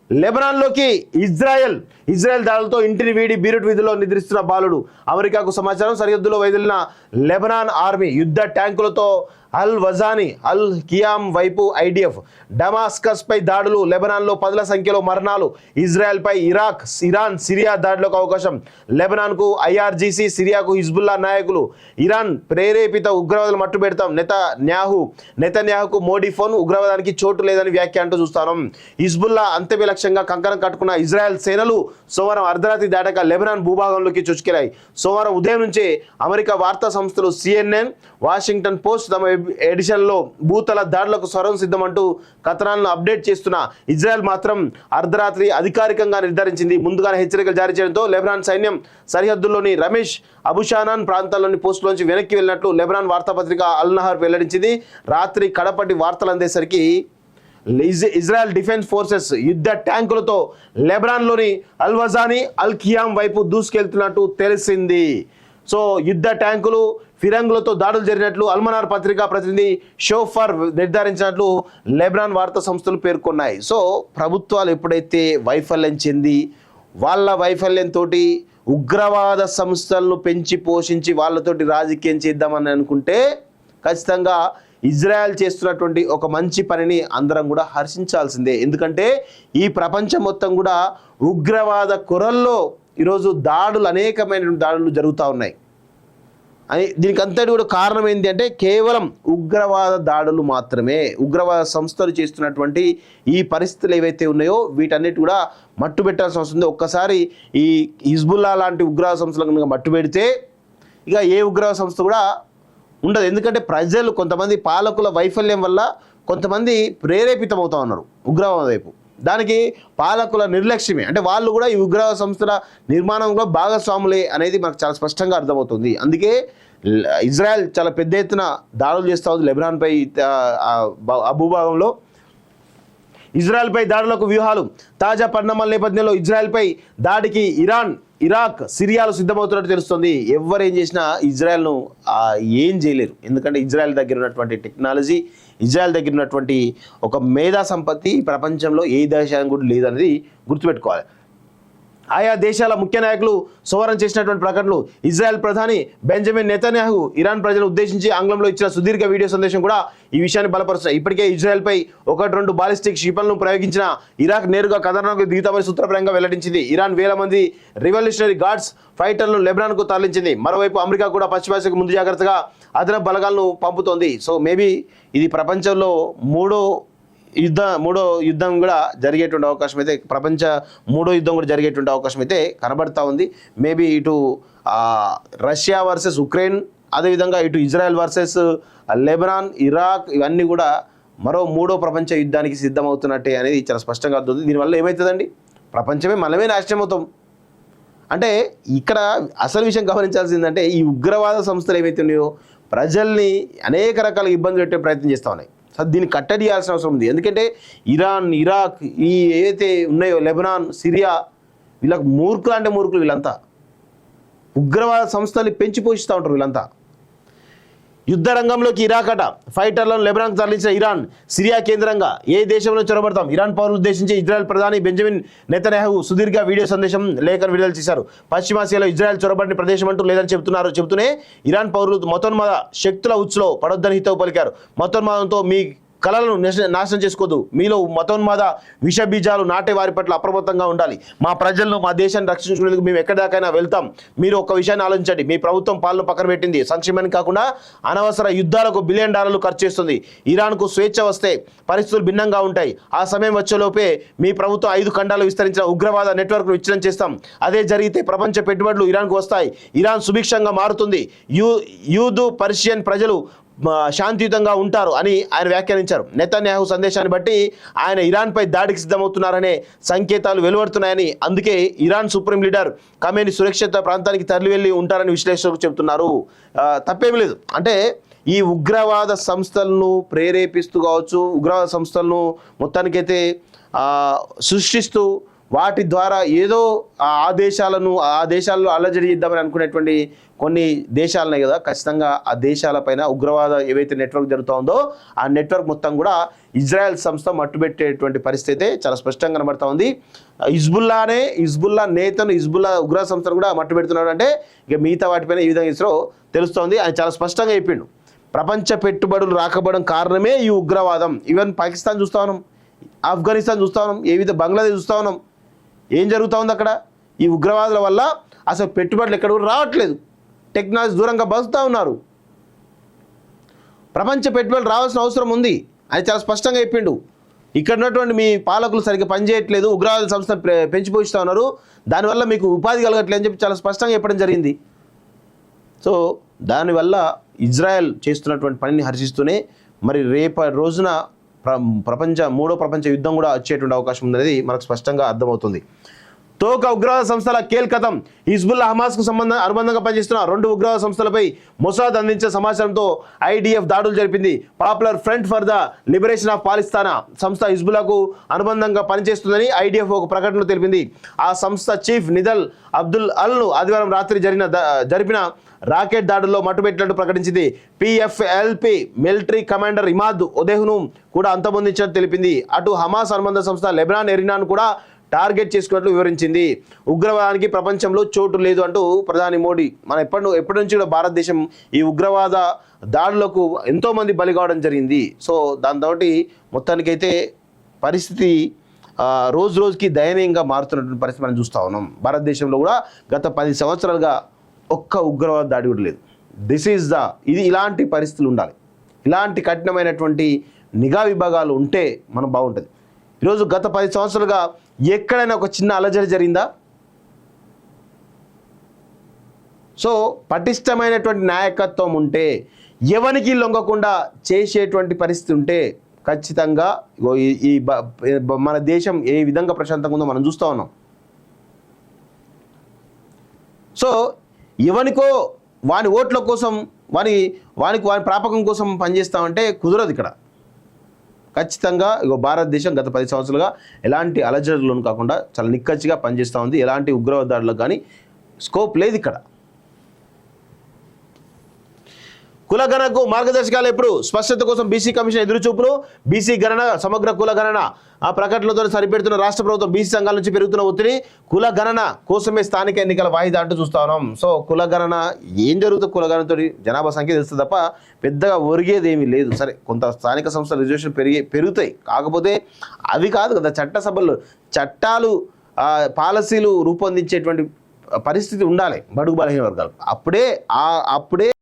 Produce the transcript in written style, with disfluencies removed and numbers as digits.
లెబనాన్లోకి Israel దాడులతో ఇంటిని వీడి బీరుట్ వీధిలో నిద్రిస్తున్న బాలుడు. అమెరికాకు సమాచారం. సరిహద్దులో వైదొలిన లెబనాన్ ఆర్మీ యుద్ధ ట్యాంకులతో అల్ వజాని అల్ కియామ్ వైపు ఐడిఎఫ్. డమాస్కస్ పై దాడులు. లెబనాన్లో పదుల సంఖ్యలో మరణాలు. ఇజ్రాయెల్ పై ఇరాన్ సిరియా దాడిలోకి అవకాశం. లెబనాన్కు ఐఆర్జీసీ, సిరియాకు హిజ్బుల్లా నాయకులు. ఇరాన్ ప్రేరేపిత ఉగ్రవాదులు మట్టుబెడతాం. నెతన్యాహుకు మోడీ ఫోన్. ఉగ్రవాదానికి చోటు లేదని వ్యాఖ్య అంటూ చూస్తాం. హిజ్బుల్లా అంతమే లక్ష్యంగా కంకణం కట్టుకున్న ఇజ్రాయెల్ సేనలు సోమవారం అర్ధరాత్రి దాటాక లెబనాన్ భూభాగంలోకి చొచ్చుకెళ్లాయి. సోమవారం ఉదయం నుంచే అమెరికా వార్తా సంస్థలు CNN, వాషింగ్టన్ పోస్ట్ తమ ఎడిషన్లో భూతల దాడులకు స్వరం సిద్ధమంటూ కథనాలను అప్డేట్ చేస్తున్న ఇజ్రాయెల్ మాత్రం అర్ధరాత్రి అధికారికంగా నిర్ధారించింది. ముందుగానే హెచ్చరికలు జారీ చేయడంతో లెబనాన్ సైన్యం సరిహద్దుల్లోని రమేష్ అబుషానాన్ ప్రాంతాల్లోని పోస్టులోంచి వెనక్కి వెళ్ళినట్లు లెబనాన్ వార్తాపత్రిక అల్ నహర్ వెల్లడించింది. రాత్రి కడపటి వార్తలు అందేసరికి ఇజ్రాయెల్ డిఫెన్స్ ఫోర్సెస్ యుద్ధ ట్యాంకులతో లెబనాన్లోని అల్ వజాని అల్ ఖియామ్ వైపు దూసుకెళ్తున్నట్టు తెలిసింది. సో యుద్ధ ట్యాంకులు ఫిరంగులతో దాడులు జరిగినట్లు అల్మనార్ పత్రికా ప్రతినిధి షోఫర్ నిర్ధారించినట్లు లెబనాన్ వార్తా సంస్థలు పేర్కొన్నాయి. సో ప్రభుత్వాలు ఎప్పుడైతే వైఫల్యం చెంది వాళ్ళ వైఫల్యంతో ఉగ్రవాద సంస్థలను పెంచి పోషించి వాళ్ళతోటి రాజకీయం చేద్దామని అనుకుంటే ఖచ్చితంగా ఇజ్రాయెల్ చేస్తున్నటువంటి ఒక మంచి పనిని అందరం కూడా హర్షించాల్సిందే. ఎందుకంటే ఈ ప్రపంచం మొత్తం కూడా ఉగ్రవాద కొరల్లో ఈరోజు అనేకమైన దాడులు జరుగుతూ ఉన్నాయి. దీనికి అంతటి కూడా కారణం ఏంటి అంటే కేవలం ఉగ్రవాద దాడులు మాత్రమే. ఉగ్రవాద సంస్థలు చేస్తున్నటువంటి ఈ పరిస్థితులు ఏవైతే ఉన్నాయో వీటన్నిటి కూడా మట్టు పెట్టాల్సిన అవసరం ఉంది. ఒక్కసారి ఈ హిజ్బుల్లా లాంటి ఉగ్రవాద సంస్థలకు మట్టు పెడితే ఇక ఏ ఉగ్రవాద సంస్థ కూడా ఉండదు. ఎందుకంటే ప్రజలు కొంతమంది పాలకుల వైఫల్యం వల్ల కొంతమంది ప్రేరేపితం అవుతా ఉన్నారు ఉగ్రవాద వైపు. దానికి పాలకుల నిర్లక్ష్యమే. అంటే వాళ్ళు కూడా ఈ ఉగ్రవాద సంస్థల నిర్మాణంలో భాగస్వాములే అనేది మనకు చాలా స్పష్టంగా అర్థమవుతుంది. అందుకే ఇజ్రాయెల్ చాలా పెద్ద ఎత్తున దాడులు చేస్తూ ఉంది లెబనాన్పై. ఆ భూభాగంలో ఇజ్రాయెల్పై దాడులకు వ్యూహాలు. తాజా పరిణామాల నేపథ్యంలో ఇజ్రాయెల్పై దాడికి ఇరాన్, ఇరాక్, సిరియాలు సిద్ధమవుతున్నట్టు తెలుస్తుంది. ఎవరేం చేసినా ఇజ్రాయెల్ను ఏం చేయలేరు. ఎందుకంటే ఇజ్రాయెల్ దగ్గర ఉన్నటువంటి టెక్నాలజీ, ఇజ్రాయెల్ దగ్గర ఉన్నటువంటి ఒక మేధా సంపత్తి ప్రపంచంలో ఏ దేశానికి కూడా లేదనేది గుర్తుపెట్టుకోవాలి. ఆయా దేశాల ముఖ్య నాయకులు సోమవారం చేసినటువంటి ప్రకటనలు. ఇజ్రాయెల్ ప్రధాని బెంజమిన్ నెతన్యాహు ఇరాన్ ప్రజలను ఉద్దేశించి ఆంగ్లంలో ఇచ్చిన సుదీర్ఘ వీడియో సందేశం కూడా ఈ విషయాన్ని బలపరుస్తాయి. ఇప్పటికే ఇజ్రాయెల్పై 1-2 బాలిస్టిక్ క్షిపణులను ప్రయోగించిన ఇరాక్ నేరుగా కథనాలకు దిగుతామని సూత్రప్రాయంగా వెల్లడించింది. ఇరాన్ వేల మంది రివల్యూషనరీ గార్డ్స్ ఫైటర్లను లెబనాన్కు తరలించింది. మరోవైపు అమెరికా కూడా పశ్చిమాసియాకు ముందు జాగ్రత్తగా అదనపు బలగాలను పంపుతోంది. సో మేబీ ఇది ప్రపంచంలో మూడో యుద్ధం కూడా జరిగేటువంటి అవకాశం అయితే మూడో యుద్ధం కూడా జరిగేటువంటి అవకాశం అయితే కనబడతా ఉంది. మేబీ ఇటు రష్యా వర్సెస్ ఉక్రెయిన్, అదేవిధంగా ఇటు ఇజ్రాయెల్ వర్సెస్ లెబనాన్, ఇరాక్, ఇవన్నీ కూడా మరో మూడో ప్రపంచ యుద్ధానికి సిద్ధమవుతున్నట్టే అనేది చాలా స్పష్టంగా అర్థమవుతుంది. దీనివల్ల ఏమవుతుందండి, ప్రపంచమే మనమే నాశనం అవుతాం. అంటే ఇక్కడ అసలు విషయం గమనించాల్సిందంటే ఈ ఉగ్రవాద సంస్థలు ఏవైతే ఉన్నాయో ప్రజల్ని అనేక రకాల ఇబ్బంది పెట్టే ప్రయత్నం చేస్తూ ఉన్నాయి. సో దీన్ని కట్టడియాల్సిన అవసరం ఉంది. ఎందుకంటే ఇరాన్, ఇరాక్, ఈ ఏవైతే ఉన్నాయో లెబనాన్, సిరియా, వీళ్ళకి మూర్ఖులు వీళ్ళంతా ఉగ్రవాద సంస్థల్ని పెంచి పోషిస్తూ ఉంటారు. వీళ్ళంతా యుద్ధ రంగంలోకి ఇరాక్ అట. ఫైటర్లను లెబనాన్కు తరలించిన ఇరాన్, సిరియా కేంద్రంగా ఏ దేశంలో చొరబడతాం. ఇరాన్ పౌరులను ఉద్దేశించి ఇజ్రాయెల్ ప్రధాని బెంజమిన్ నెతన్యాహు సుదీర్ఘ వీడియో సందేశం లేఖను విడుదల చేశారు. పశ్చిమాసియాలో ఇజ్రాయెల్ చొరబడిన ప్రదేశం అంటూ లేదని చెబుతూనే ఇరాన్ పౌరులు మతోన్మాద శక్తుల ఉచ్చులో పడొద్దని హితవు పలికారు. మతోన్మాదంతో మీ కళలను నాశనం చేసుకోదు. మీలో మతోన్మాద విష బీజాలు నాటే వారి పట్ల అప్రమత్తంగా ఉండాలి. మా ప్రజలను, మా దేశాన్ని రక్షించుకునేందుకు మేము ఎక్కడి దాకైనా వెళ్తాం. మీరు ఒక్క విషయాన్ని ఆలోచించండి. మీ ప్రభుత్వం పాలన పక్కన పెట్టింది. సంక్షేమానికి కాకుండా అనవసర యుద్ధాలకు $1 బిలియన్ ఖర్చు చేస్తుంది. ఇరాన్కు స్వేచ్ఛ వస్తే పరిస్థితులు భిన్నంగా ఉంటాయి. ఆ సమయం వచ్చేలోపే మీ ప్రభుత్వం 5 ఖండాలు విస్తరించిన ఉగ్రవాద నెట్వర్క్ను విచ్ఛిన్నం చేస్తాం. అదే జరిగితే ప్రపంచ పెట్టుబడులు ఇరాన్కు వస్తాయి. ఇరాన్ సుభిక్షంగా మారుతుంది. యూదు పర్షియన్ ప్రజలు శాంతియుతంగా ఉంటారు అని ఆయన వ్యాఖ్యానించారు. నెతన్యాహు సందేశాన్ని బట్టి ఆయన ఇరాన్పై దాడికి సిద్ధమవుతున్నారనే సంకేతాలు వెలువడుతున్నాయని, అందుకే ఇరాన్ సుప్రీం లీడర్ ఖమేనీ సురక్షిత ప్రాంతానికి తరలి వెళ్ళి ఉంటారని విశ్లేషకులు చెబుతున్నారు. తప్పేమీ లేదు. అంటే ఈ ఉగ్రవాద సంస్థలను ప్రేరేపిస్తూ కావచ్చు, ఉగ్రవాద సంస్థలను మొత్తానికైతే సృష్టిస్తూ వాటి ద్వారా ఏదో ఆ దేశాల్లో అల్లజడి చేద్దామని అనుకునేటువంటి కొన్ని దేశాలు ఉన్నాయి కదా, ఖచ్చితంగా ఆ దేశాలపైన ఉగ్రవాద ఏవైతే నెట్వర్క్ జరుగుతూ ఉందో ఆ నెట్వర్క్ మొత్తం కూడా ఇజ్రాయెల్ సంస్థ మట్టుబెట్టేటువంటి పరిస్థితి చాలా స్పష్టంగా కనబడతా ఉంది. హిజ్బుల్లా నేతను హిజ్బుల్లా ఉగ్ర సంస్థను కూడా మట్టుబెడుతున్నాడు అంటే ఇక మిగతా వాటిపైన ఈ విధంగా ఇస్రో తెలుస్తోంది. ఆయన చాలా స్పష్టంగా చెప్పిండు, ప్రపంచ పెట్టుబడులు రాకపోవడం కారణమే ఈ ఉగ్రవాదం. ఈవెన్ పాకిస్తాన్ చూస్తా ఉన్నాం, ఆఫ్ఘనిస్తాన్ చూస్తా ఉన్నాం, బంగ్లాదేశ్ చూస్తా ఉన్నాం. ఏం జరుగుతూ ఉంది అక్కడ? ఈ ఉగ్రవాదుల వల్ల అసలు పెట్టుబడులు ఎక్కడ కూడా రావట్లేదు, టెక్నాలజీ దూరంగా బతుకుతూ ఉన్నారు. ప్రపంచ పెట్టుబడులు రావాల్సిన అవసరం ఉంది అని చాలా స్పష్టంగా చెప్పిండు. ఇక్కడ ఉన్నటువంటి మీ పాలకులు సరిగ్గా పనిచేయట్లేదు, ఉగ్రవాద సంస్థ పెంచిపోయిస్తూ ఉన్నారు, దానివల్ల మీకు ఉపాధి కలగట్లేదు అని చెప్పి చాలా స్పష్టంగా చెప్పడం జరిగింది. సో దానివల్ల ఇజ్రాయెల్ చేస్తున్నటువంటి పనిని హర్షిస్తూనే మరి రేపటి రోజున మూడో ప్రపంచ యుద్ధం కూడా వచ్చేటువంటి అవకాశం ఉందనేది మనకు స్పష్టంగా అర్థమవుతుంది. తోక ఉగ్రవాద సంస్థల కేల్కతం. హిజ్బుల్లా హమాస్కు అనుబంధంగా పనిచేస్తున్న 2 ఉగ్రవాద సంస్థలపై మొసాద్ అందించిన సమాచారంతో ఐడిఎఫ్ దాడులు జరిపింది. Popular front for the liberation of Palestine సంస్థ హిజ్బుల్లాకు అనుబంధంగా పనిచేస్తుందని ఐడిఎఫ్ ఒక ప్రకటనలో తెలిపింది. ఆ సంస్థ చీఫ్ నిదల్ అబ్దుల్ అల్ను ఆదివారం రాత్రి జరిపిన రాకెట్ దాడుల్లో మట్టుబెట్టినట్టు ప్రకటించింది. పిఎఫ్ఎల్పి మిలిటరీ కమాండర్ ఇమాద్ ఒదేహ్ను కూడా అంతమొందించినట్టు తెలిపింది. అటు హమాస్ అనుబంధ సంస్థ లెబనాన్ ఎరినాను కూడా టార్గెట్ చేసుకున్నట్లు వివరించింది. ఉగ్రవాదానికి ప్రపంచంలో చోటు లేదు అంటూ ప్రధాని మోడీ ఎప్పటి నుంచి కూడా భారతదేశం ఈ ఉగ్రవాద దాడులకు ఎంతోమంది బలి కావడం జరిగింది. సో దాంతో మొత్తానికైతే పరిస్థితి రోజుకి దయనీయంగా మారుతున్నటువంటి పరిస్థితి మనం చూస్తూ ఉన్నాం. భారతదేశంలో కూడా గత 10 సంవత్సరాలుగా ఒక్క ఉగ్రవాద దాడి కూడా లేదు. ఇది ఇలాంటి పరిస్థితులు ఉండాలి, ఇలాంటి కఠినమైనటువంటి నిఘా విభాగాలు ఉంటే మనం బాగుంటుంది. ఈరోజు గత 10 సంవత్సరాలుగా ఎక్కడైనా ఒక చిన్న అలజడి జరిగిందా? సో పటిష్టమైనటువంటి నాయకత్వం ఉంటే, ఎవరికి లొంగకుండా చేసేటువంటి పరిస్థితి ఉంటే ఖచ్చితంగా మన దేశం ఏ విధంగా ప్రశాంతంగా ఉందో మనం చూస్తూ ఉన్నాం. సో ఎవనికో వాని ఓట్ల కోసం వాని ప్రాపకం కోసం పనిచేస్తామంటే కుదరదు. ఇక్కడ ఖచ్చితంగా భారతదేశం గత 10 సంవత్సరాలుగా ఎలాంటి అలజడులను కాకుండా చాలా నిక్కచ్చిగా పనిచేస్తూ ఉంది. ఎలాంటి ఉగ్రవాద దాడులకు కానీ స్కోప్ లేదు ఇక్కడ. కులగణనకు మార్గదర్శకాలు ఎప్పుడు? స్పష్టత కోసం బీసీ కమిషన్ ఎదురుచూపులు. బీసీ గణన సమగ్ర కుల గణన ఆ ప్రకటనలతో సరిపెడుతున్న రాష్ట్ర ప్రభుత్వం బీసీ సంఘాల నుంచి పెరుగుతున్న ఒత్తిడి. కుల గణన కోసమే స్థానిక ఎన్నికల వాయిదా అంటూ చూస్తా ఉన్నాం. సో కుల గణన ఏం జరుగుతుంది? కుల గణనతో జనాభా సంఖ్య తెలుస్తుంది తప్ప పెద్దగా ఒరిగేది ఏమీ లేదు. సరే, కొంత స్థానిక సంస్థల రిజర్వేషన్ పెరుగుతాయి, కాకపోతే అవి కాదు కదా చట్టాలు పాలసీలు రూపొందించేటువంటి పరిస్థితి ఉండాలి బడుగు బలహీన వర్గాలకు. అప్పుడే